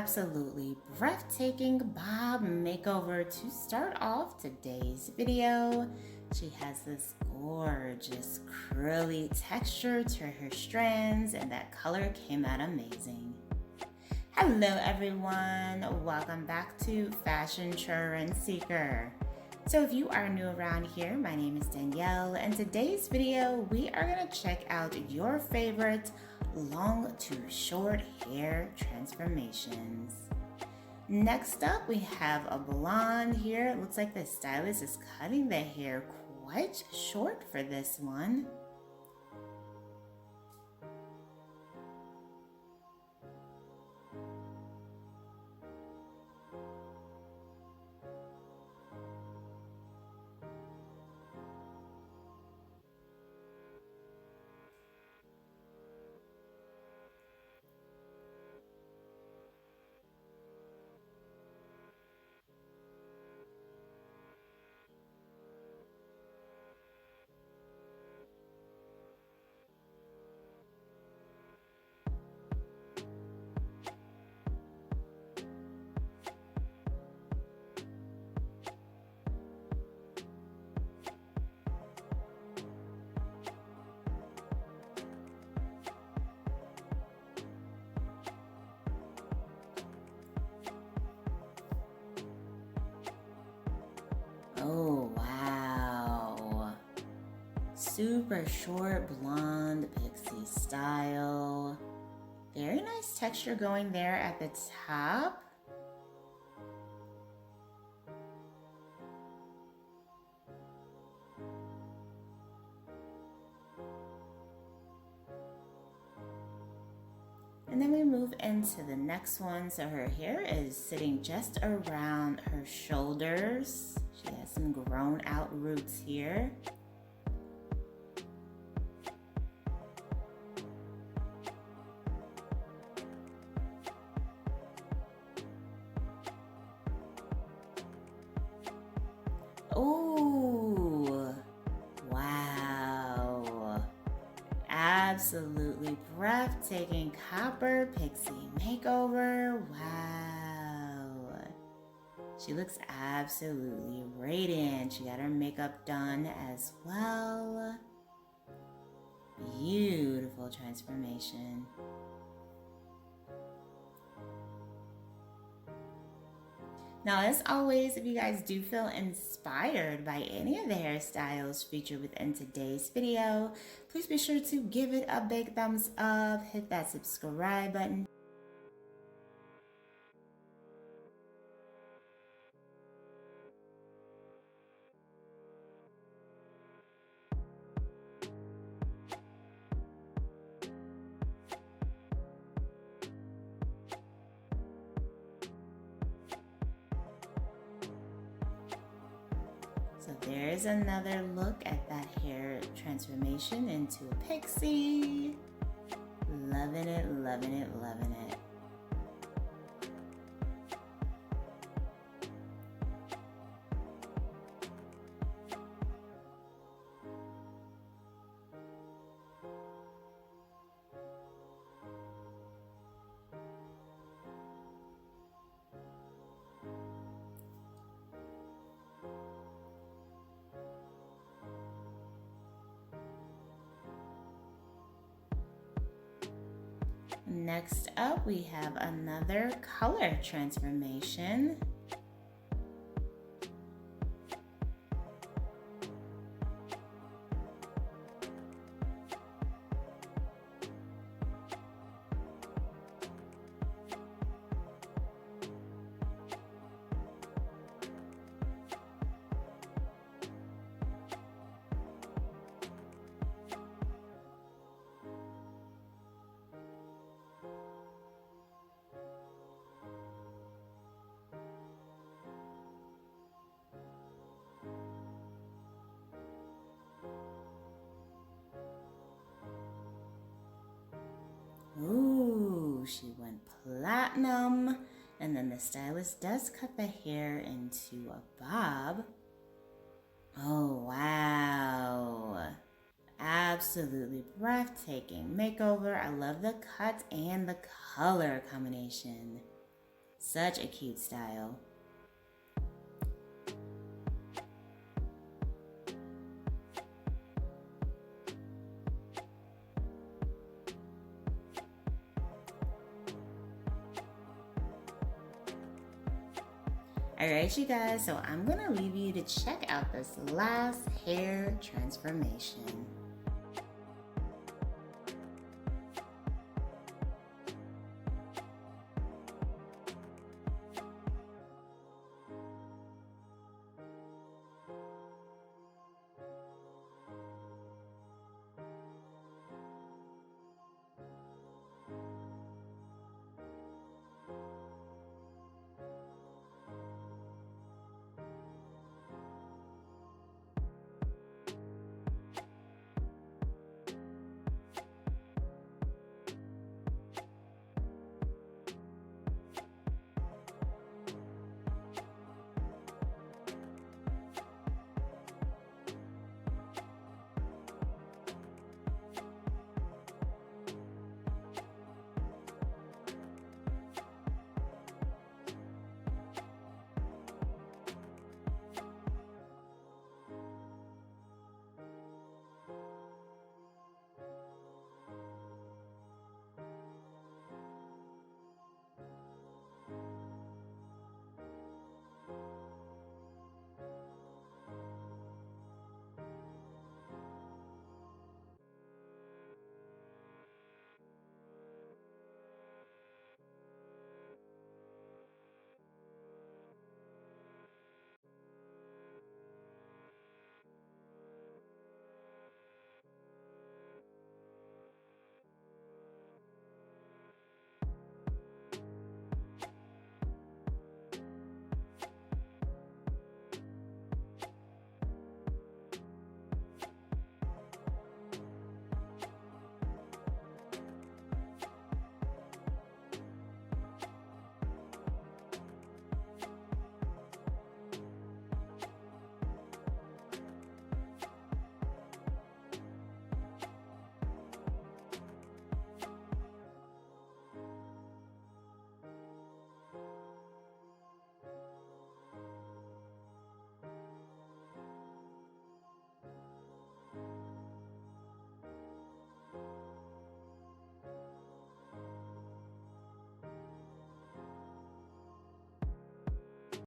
absolutely breathtaking bob makeover to start off today's video. She has this gorgeous curly texture to her strands, and that color came out amazing. Hello everyone, welcome back to Fashion Trend Seeker. So if you are new around here, my name is Danielle, and today's video we are going to check out your favorite long to short hair transformations. Next up we have a blonde here. It looks like the stylist is cutting the hair quite short for this one. Oh wow, super short blonde pixie style. Very nice texture going there at the top. And then we move into the next one. So her hair is sitting just around her shoulders. She has some grown out roots here. Ooh, wow. Absolutely breathtaking copper pixie makeover. Wow. She looks absolutely radiant. She got her makeup done as well. Beautiful transformation. Now, as always, if you guys do feel inspired by any of the hairstyles featured within today's video, please be sure to give it a big thumbs up, hit that subscribe button. So there's another look at that hair transformation into a pixie. Loving it, loving it, loving it. Next up, we have another color transformation. Ooh, she went platinum. And then the stylist does cut the hair into a bob. Oh, wow. Absolutely breathtaking makeover. I love the cut and the color combination. Such a cute style. Alright, you guys, so I'm gonna leave you to check out this last hair transformation.